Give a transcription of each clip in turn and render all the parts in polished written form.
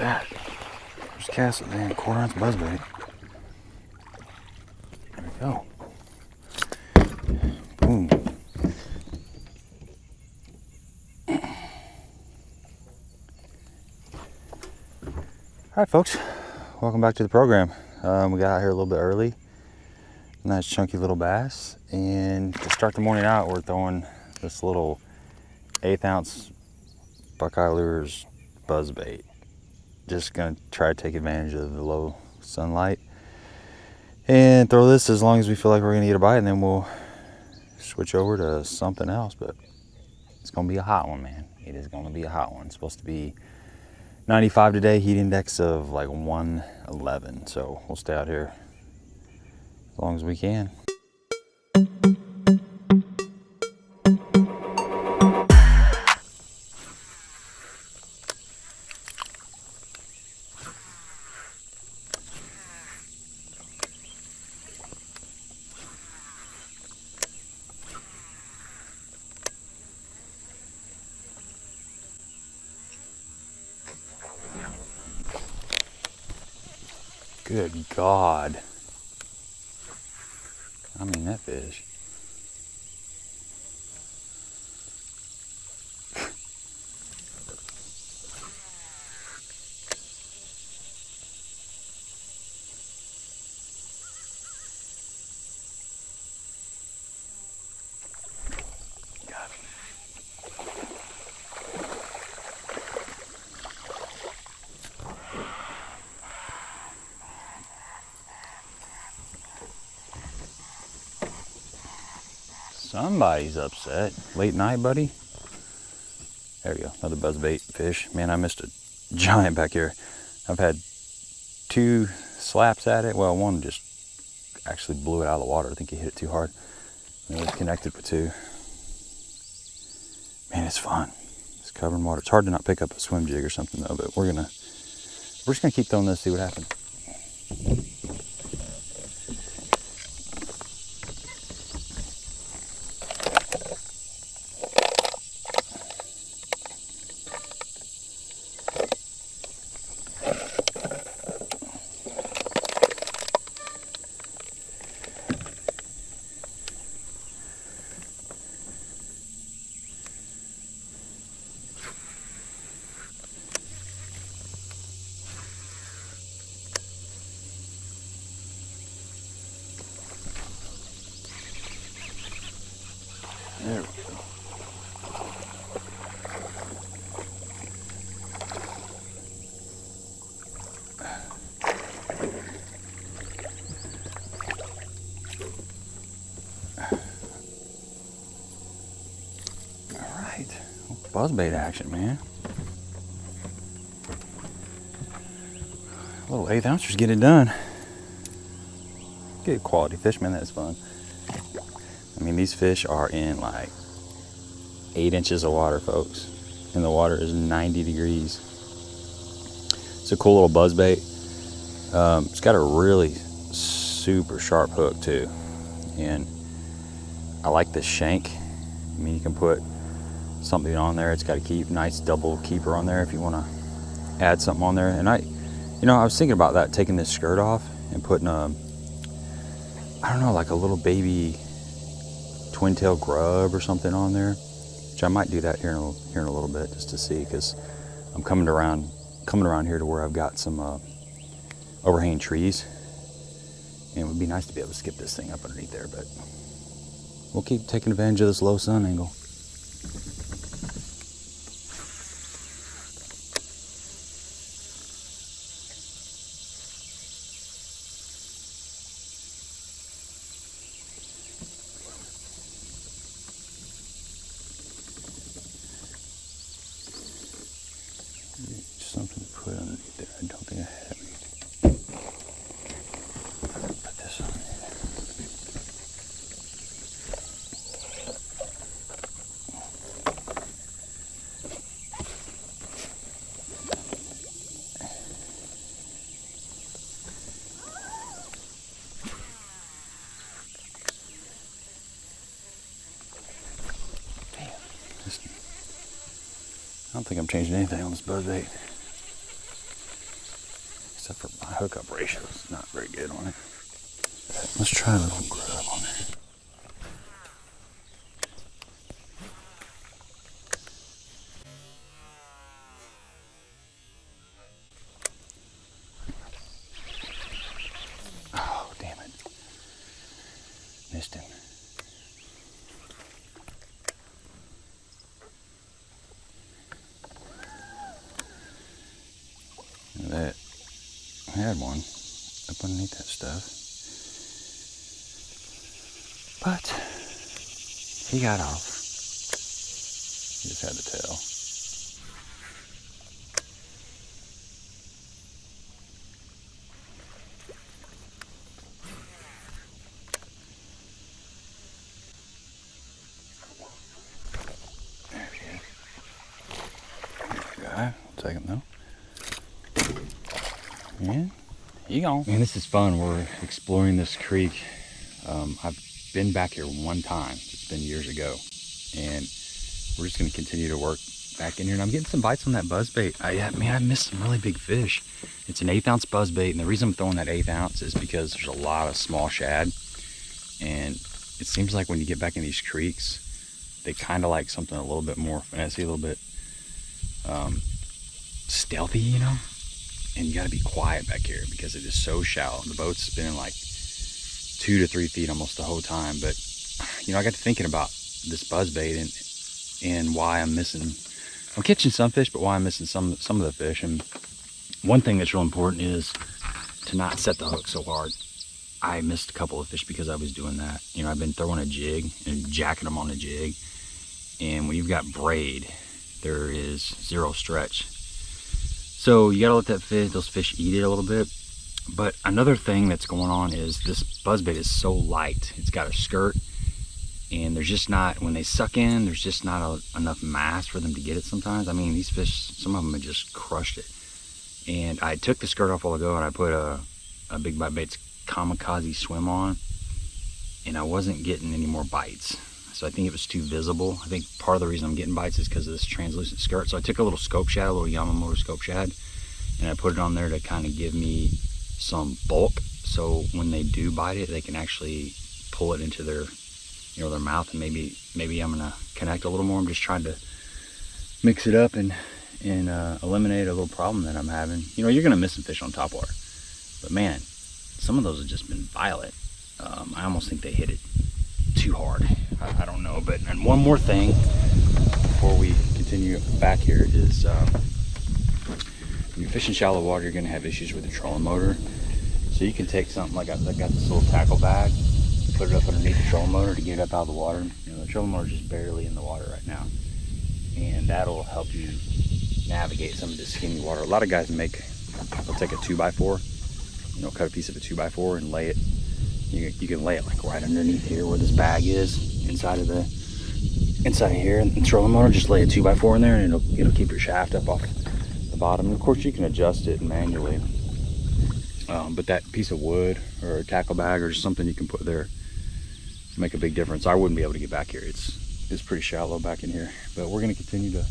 that. Just cast it, man. 1/4 ounce buzzbait. There we go. Boom. Alright folks, welcome back to the program. We got out here a little bit early. Nice chunky little bass. And to start the morning out, we're throwing this little 1/8 ounce Buckeye Lures buzzbait. Just gonna try to take advantage of the low sunlight and throw this as long as we feel like we're gonna get a bite, and then we'll switch over to something else. But it's gonna be a hot one, man. It is gonna be a hot one. It's supposed to be 95 today, heat index of like 111. So we'll stay out here as long as we can. Good God. I mean, that fish. Somebody's upset. Late night, buddy. There we go. Another buzzbait fish. Man, I missed a giant back here. I've had 2 slaps at it. Well, one just actually blew it out of the water. I think he hit it too hard. And it was connected with 2. Man, it's fun. It's covered in water. It's hard to not pick up a swim jig or something though, but we're just gonna keep throwing this, see what happens. There we go. All right, buzzbait action, man. A little 1/8 ounces, get it done. Good quality fish, man. That's fun. I mean, these fish are in like 8 inches of water, folks, and the water is 90 degrees. It's a cool little buzzbait. It's got a really super sharp hook too, and I like the shank. I mean, you can put something on there. It's got a nice double keeper on there if you want to add something on there. And I was thinking about that, taking this skirt off and putting I don't know, like a little baby twin tail grub or something on there, which I might do that here in a little bit, just to see, because I'm coming around here to where I've got some overhanging trees, and it would be nice to be able to skip this thing up underneath there. But we'll keep taking advantage of this low sun angle. Something to put underneath there. I don't think I have anything. Put this on there. Damn. I don't think I'm changing anything on this buzzbait. except for my hookup ratio is not very good on it. Let's try a little grub on there. Oh, damn it. Missed him. That I had one up underneath that stuff, but he got off. He just had the tail. There he is. Good guy. I'll take him though. Yeah, you go. Man, this is fun. We're exploring this creek. I've been back here one time. It's been years ago. And we're just going to continue to work back in here. And I'm getting some bites on that buzzbait. I missed some really big fish. It's an 1/8 ounce buzzbait. And the reason I'm throwing that 1/8 ounce is because there's a lot of small shad. And it seems like when you get back in these creeks, they kind of like something a little bit more fancy, a little bit stealthy, you know? And you got to be quiet back here because it is so shallow. The boat's spinning like 2 to 3 feet almost the whole time. But you know, I got to thinking about this buzzbait and why I'm catching some fish, but why I'm missing some of the fish. And one thing that's real important is to not set the hook so hard. I missed a couple of fish because I was doing that. You know, I've been throwing a jig and jacking them on a jig. And when you've got braid, there is zero stretch. So you gotta let those fish eat it a little bit. But another thing that's going on is this buzzbait is so light. It's got a skirt, and there's just not, when they suck in, there's just not enough mass for them to get it sometimes. I mean, these fish, some of them have just crushed it. And I took the skirt off a while ago, and I put a Big Bite Baits Kamikaze swim on, and I wasn't getting any more bites. So I think it was too visible. I think part of the reason I'm getting bites is because of this translucent skirt. So I took a little scope shad, a little Yamamoto scope shad, and I put it on there to kind of give me some bulk. So when they do bite it, they can actually pull it into their, you know, their mouth. And maybe I'm gonna connect a little more. I'm just trying to mix it up and eliminate a little problem that I'm having. You know, you're gonna miss some fish on topwater, but man, some of those have just been violent. I almost think they hit it too hard. I don't know. But and one more thing before we continue back here is when you're fishing shallow water, you're going to have issues with the trolling motor. So you can take something like I got this little tackle bag, put it up underneath the trolling motor to get it up out of the water. You know, the trolling motor is just barely in the water right now, and that'll help you navigate some of the skinny water. A lot of guys they'll take a 2x4, you know, cut a piece of a 2x4 and lay it. You can lay it like right underneath here where this bag is, inside of here, and the trolling motor, just lay a 2x4 in there, and it'll keep your shaft up off the bottom. And of course you can adjust it manually, but that piece of wood or a tackle bag or just something you can put there make a big difference. I wouldn't be able to get back here. It's pretty shallow back in here, but we're going to continue to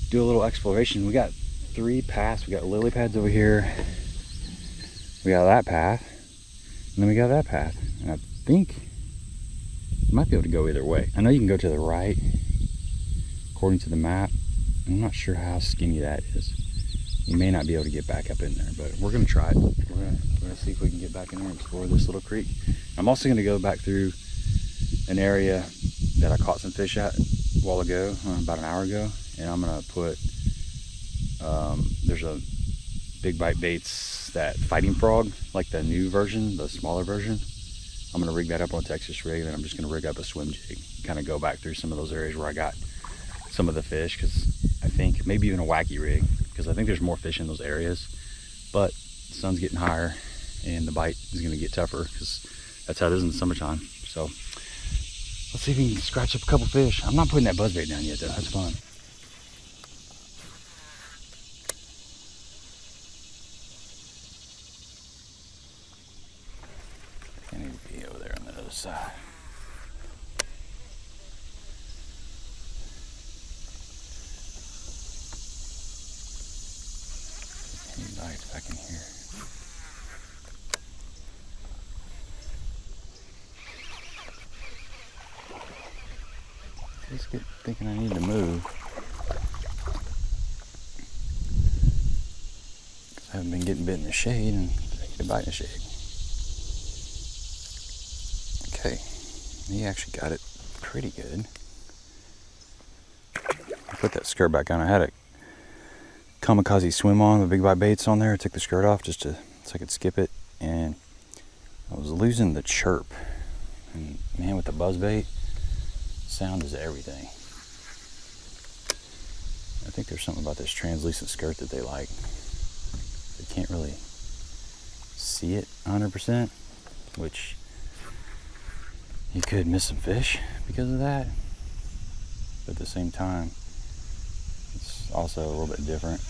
do a little exploration. We got 3 paths. We got lily pads over here, we got that path, and then we got that path. And I think you might be able to go either way. I know you can go to the right according to the map. I'm not sure how skinny that is. You may not be able to get back up in there, but we're gonna try it. We're gonna see if we can get back in there and explore this little creek. I'm also gonna go back through an area that I caught some fish at a while ago, about an hour ago, and I'm gonna put, there's a Big Bite Baits, that fighting frog, like the new version, the smaller version. I'm gonna rig that up on a Texas rig, and then I'm just gonna rig up a swim jig, kind of go back through some of those areas where I got some of the fish, because I think maybe even a wacky rig, because I think there's more fish in those areas. But the sun's getting higher and the bite is gonna get tougher, because that's how it is in the summertime. So let's see if we can scratch up a couple fish. I'm not putting that buzzbait down yet though. That's fun. I need to be over there on the other side. bites back in here. Just get thinking I need to move. Because I haven't been getting bit in the shade and I need to bite in the shade. Okay, he actually got it pretty good. I put that skirt back on. I had a kamikaze swim on with big bite baits on there. I took the skirt off just so I could skip it, and I was losing the chirp. And man, with the buzzbait, sound is everything. I think there's something about this translucent skirt that they like. They can't really see it 100%, which you could miss some fish because of that. But at the same time, it's also a little bit different,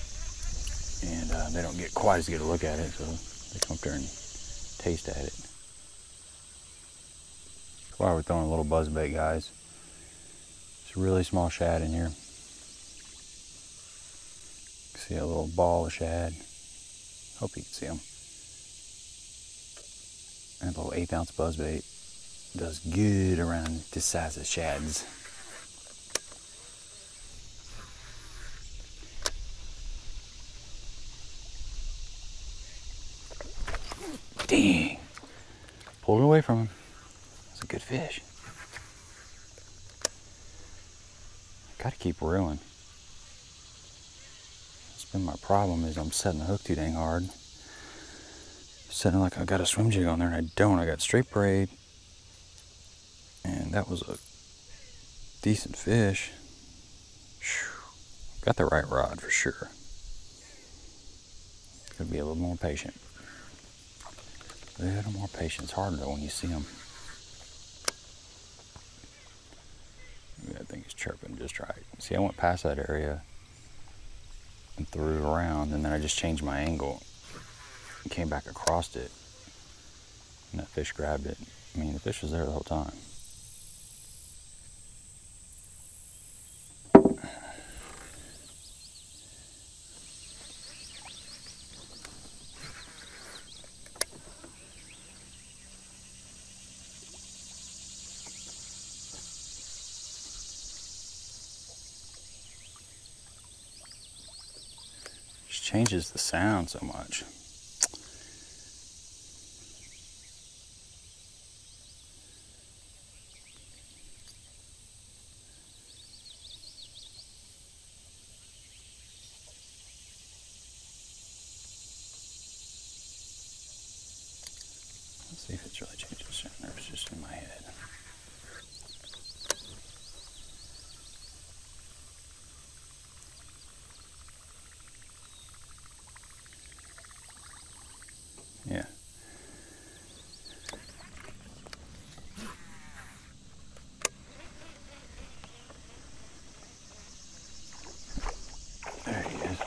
and they don't get quite as good a look at it, so they come up there and taste at it. That's why we're throwing a little buzzbait, guys. It's a really small shad in here. See a little ball of shad. Hope you can see them. And a little 1/8 ounce buzzbait does good around this size of shads. Dang! Pulled it away from him. That's a good fish. Gotta keep reeling. That's been my problem, is I'm setting the hook too dang hard. Setting like I got a swim jig on there, and I don't. I got straight braid. And that was a decent fish. Got the right rod for sure. Could be a little more patient. A little more patient. It's hard though when you see them. That thing is chirping just right. See, I went past that area and threw it around, and then I just changed my angle and came back across it, and that fish grabbed it. I mean, the fish was there the whole time. Just changes the sound so much. Let's see if it's really changed the sound, or if it's just in my head. Yeah. There he is.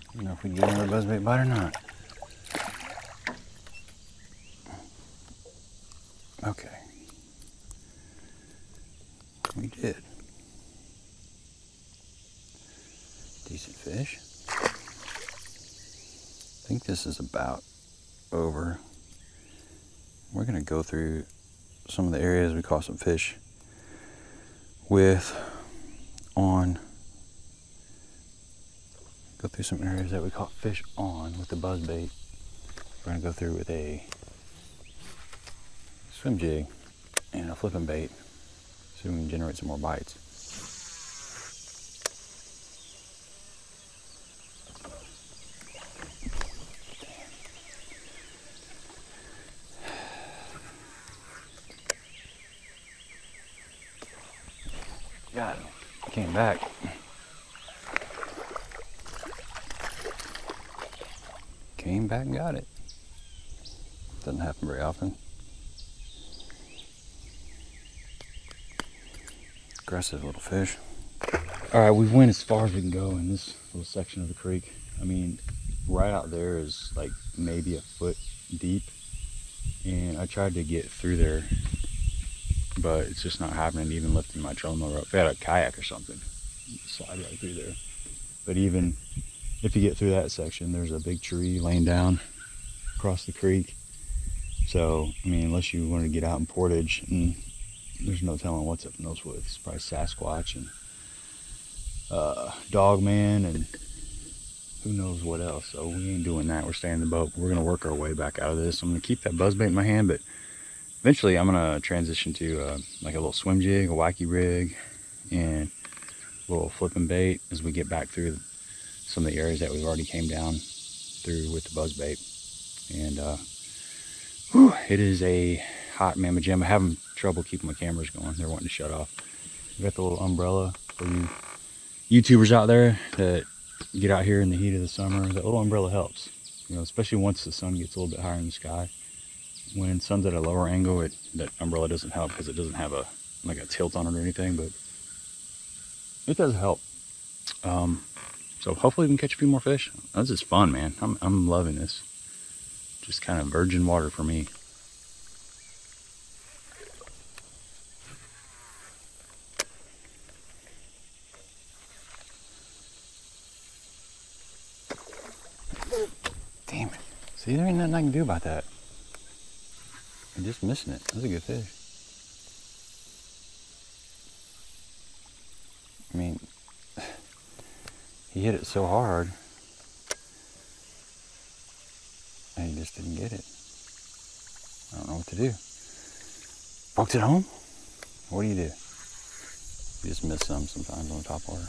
I don't know if we can get another buzzbait bite or not. Okay. We did. Decent fish. I think this is about over. We're going to go through some of the areas we caught some fish with on. Go through some areas that we caught fish on with the buzzbait. We're going to go through with a swim jig and a flipping bait so we can generate some more bites. Got him. Came back. Came back and got it. Doesn't happen very often. Aggressive little fish. Alright, we went as far as we can go in this little section of the creek. I mean, right out there is like maybe a foot deep. And I tried to get through there but it's just not happening, even lifting my trolling motor up. If I had a kayak or something, slide right through there. But even if you get through that section, there's a big tree laying down across the creek. So, I mean, unless you want to get out in portage, and there's no telling what's up in those woods. It's probably Sasquatch and Dogman and who knows what else. So we ain't doing that. We're staying in the boat. We're going to work our way back out of this. I'm going to keep that buzzbait in my hand, but eventually I'm going to transition to like a little swim jig, a wacky rig, and a little flipping bait as we get back through some of the areas that we've already came down through with the buzzbait. And it is a hot mamma jamma. I'm having trouble keeping my cameras going. They're wanting to shut off. We got the little umbrella for you YouTubers out there that get out here in the heat of the summer. That little umbrella helps, you know, especially once the sun gets a little bit higher in the sky. When sun's at a lower angle, that umbrella doesn't help because it doesn't have a tilt on it or anything, but it does help. So hopefully we can catch a few more fish. This is fun, man. I'm loving this. Just kind of virgin water for me. Damn it. See, there ain't nothing I can do about that. I'm just missing it. That's a good fish. I mean, he hit it so hard, and he just didn't get it. I don't know what to do. Folks at home, what do? You just miss some sometimes on the top water.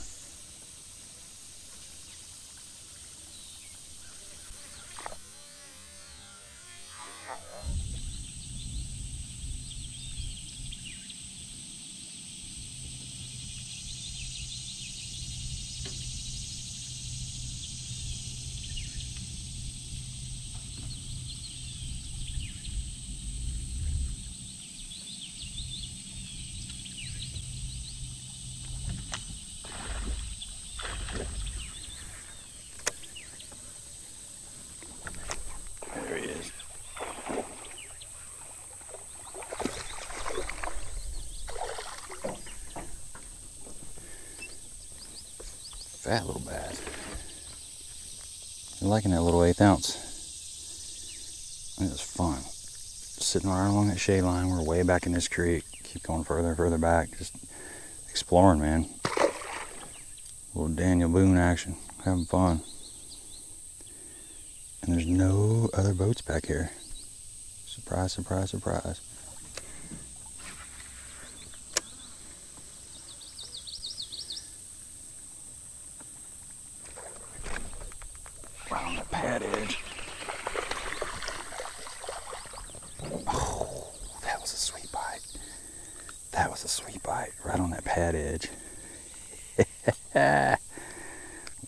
There he is. Fat little bass. I'm liking that little 1/8 ounce. It was fun. Sitting right along that shade line. We're way back in this creek. Keep going further and further back. Just exploring, man. Little Daniel Boone action. Having fun. And there's no other boats back here. Surprise, surprise, surprise. Right on the pad edge. Oh, that was a sweet bite. That was a sweet bite. Right on that pad edge.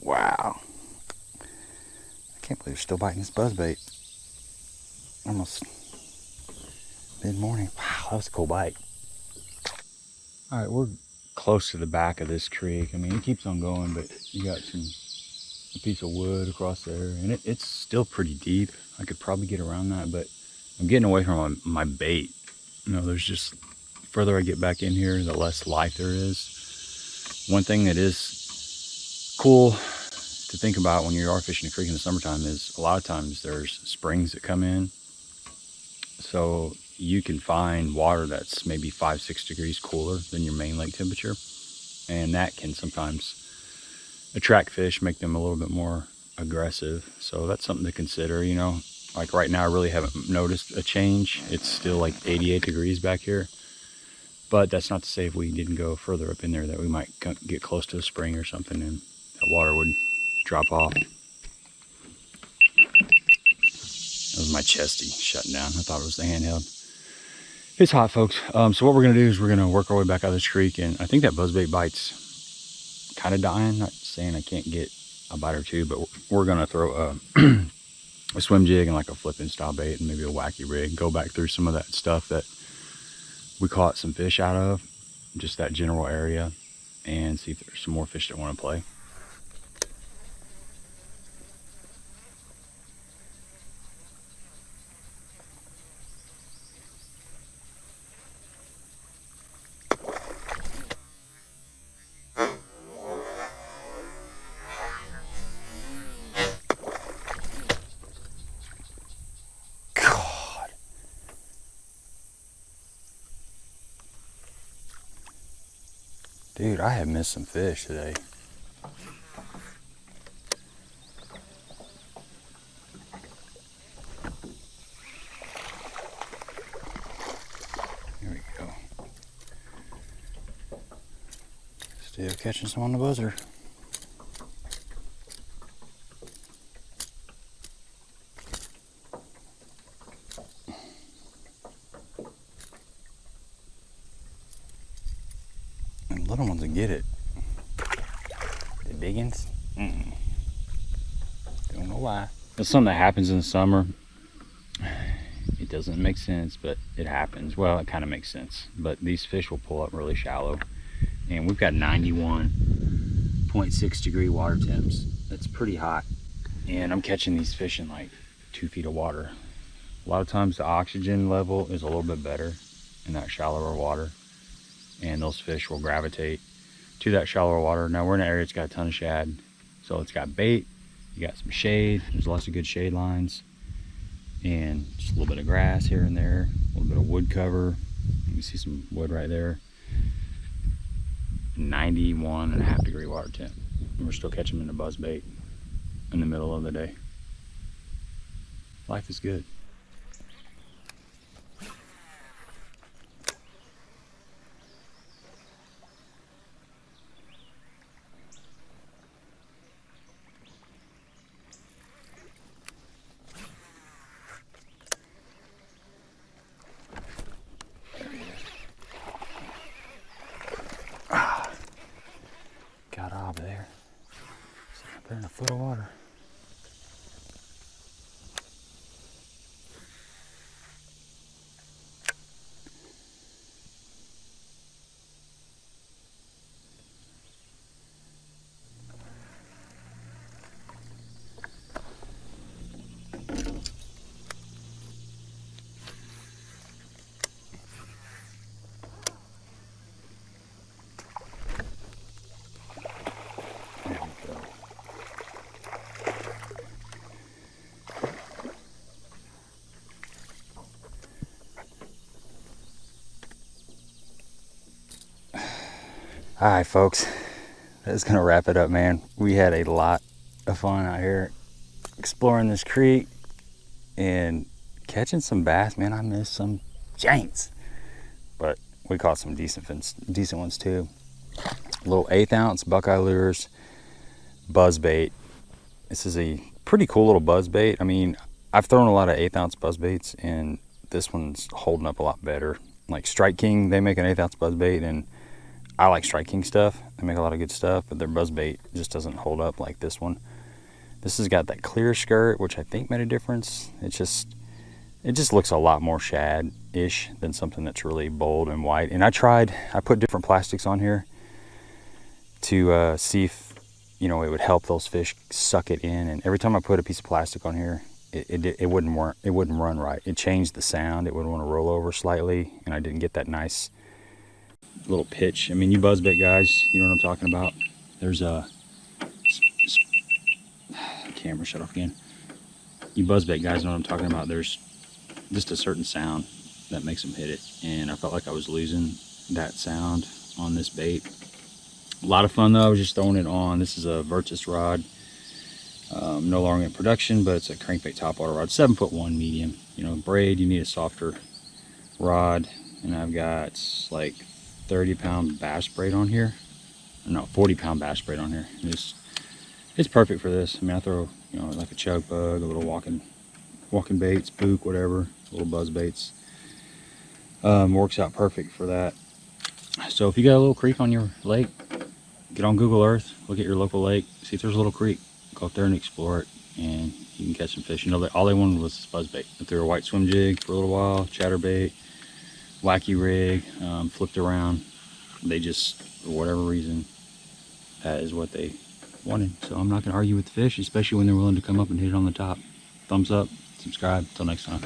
Wow. I can't believe you're still biting this buzzbait. Almost mid-morning. Wow, that was a cool bite. All right, we're close to the back of this creek. I mean, it keeps on going, but you got a piece of wood across there, and it's still pretty deep. I could probably get around that, but I'm getting away from my bait. You know, there's just, further I get back in here, the less life there is. One thing that is cool to think about when you are fishing a creek in the summertime is a lot of times there's springs that come in. So you can find water that's maybe 5-6 degrees cooler than your main lake temperature. And that can sometimes attract fish, make them a little bit more aggressive. So that's something to consider, you know. Like right now, I really haven't noticed a change. It's still like 88 degrees back here. But that's not to say if we didn't go further up in there that we might get close to a spring or something and that water would drop off. That was my chesty shutting down. I thought it was the handheld. It's hot, folks. So what we're going to do is we're going to work our way back out of this creek. And I think that buzzbait bite's kind of dying. Not saying I can't get a bite or two, but we're going to throw a swim jig and like a flipping style bait and maybe a wacky rig. Go back through some of that stuff that we caught some fish out of, just that general area, and see if there's some more fish that want to play. Dude, I have missed some fish today. Here we go. Still catching some on the buzzer. And little ones will get it. The big ones? Don't know why. It's something that happens in the summer. It doesn't make sense, but it happens. Well, it kind of makes sense. But these fish will pull up really shallow. And we've got 91.6 degree water temps. That's pretty hot. And I'm catching these fish in like 2 feet of water. A lot of times the oxygen level is a little bit better in that shallower water. And those fish will gravitate to that shallower water. Now we're in an area that's got a ton of shad. So it's got bait, you got some shade. There's lots of good shade lines. And just a little bit of grass here and there, a little bit of wood cover. You can see some wood right there. 91.5 degree water temp. And we're still catching them in a buzzbait in the middle of the day. Life is good. Got out of there. Sitting up there in a foot of water. All right, folks, that's gonna wrap it up, man. We had a lot of fun out here exploring this creek and catching some bass. Man, I missed some giants, but we caught some decent ones too. Little 1/8 ounce Buckeye lures, buzzbait. This is a pretty cool little buzzbait. I mean, I've thrown a lot of 1/8 ounce buzzbaits, and this one's holding up a lot better. Like Strike King, they make an 1/8 ounce buzzbait, and I like Strike King stuff. They make a lot of good stuff, but their buzzbait just doesn't hold up like this one. This has got that clear skirt, which I think made a difference. It just looks a lot more shad-ish than something that's really bold and white. And I put different plastics on here to see if, you know, it would help those fish suck it in. And every time I put a piece of plastic on here, it wouldn't work. It wouldn't run right. It changed the sound. It would want to roll over slightly, and I didn't get that nice little pitch. I mean, you buzzbait guys, you know what I'm talking about. There's a camera shut off again. You buzzbait guys know what I'm talking about. There's just a certain sound that makes them hit it, and I felt like I was losing that sound on this bait. A lot of fun though. I was just throwing it on. This is a Virtus rod, no longer in production, but it's a crankbait topwater rod, 7'1" medium. You know, braid, you need a softer rod, and I've got like 30-pound bass braid on here. No, 40-pound bass braid on here. It's perfect for this. I mean, I throw, you know, like a chug bug, a little walking bait, spook, whatever, little buzz baits. Works out perfect for that. So if you got a little creek on your lake, get on Google Earth, look at your local lake, see if there's a little creek, go up there and explore it, and you can catch some fish. You know, all they wanted was this buzz bait. I threw a white swim jig for a little while, chatterbait, wacky rig, flipped around. They just, for whatever reason, that is what they wanted. So I'm not going to argue with the fish, especially when they're willing to come up and hit it on the top. Thumbs up, subscribe. Till next time.